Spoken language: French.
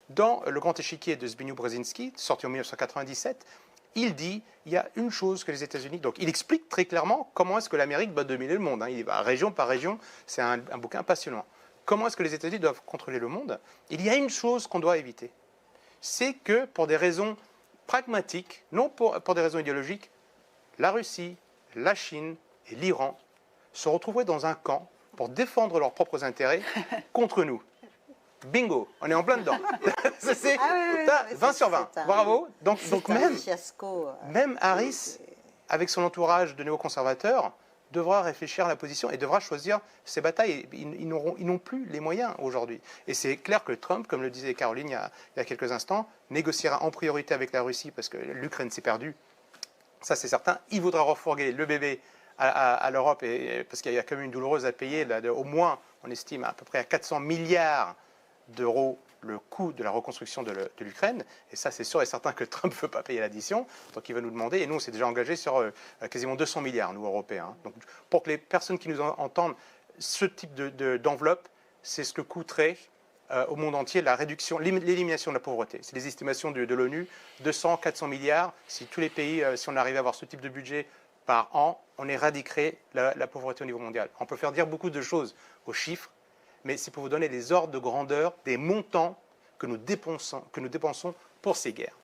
Dans Le Grand Échiquier de Zbigniew Brzezinski, sorti en 1997, il dit il y a une chose que les États-Unis. Donc il explique très clairement comment est-ce que l'Amérique va dominer le monde. Il va région par région, c'est un bouquin passionnant. Comment est-ce que les États-Unis doivent contrôler le monde? Il y a une chose qu'on doit éviter. C'est que pour des raisons pragmatiques, non pour des raisons idéologiques, la Russie, la Chine et l'Iran se retrouveraient dans un camp pour défendre leurs propres intérêts contre nous. Bingo, on est en plein dedans. C'est 20 sur 20. Bravo. Donc même Harris, avec son entourage de néoconservateurs, devra réfléchir à la position et devra choisir ses batailles. Ils n'ont plus les moyens aujourd'hui. Et c'est clair que Trump, comme le disait Caroline il y a quelques instants, négociera en priorité avec la Russie parce que l'Ukraine s'est perdue. Ça, c'est certain. Il voudra refourguer le bébé à l'Europe parce qu'il y a quand même une douloureuse à payer. Au moins, on estime à peu près à 400 milliards d'euros le coût de la reconstruction de l'Ukraine. Et ça, c'est sûr et certain que Trump ne veut pas payer l'addition. Donc il va nous demander, et nous, on s'est déjà engagé sur quasiment 200 milliards, nous, Européens. Donc pour que les personnes qui nous entendent, ce type d'enveloppe, c'est ce que coûterait au monde entier la réduction, l'élimination de la pauvreté. C'est les estimations de l'ONU, 200, 400 milliards. Si tous les pays, si on arrivait à avoir ce type de budget par an, on éradiquerait la pauvreté au niveau mondial. On peut faire dire beaucoup de choses aux chiffres, mais c'est pour vous donner les ordres de grandeur des montants que nous dépensons pour ces guerres.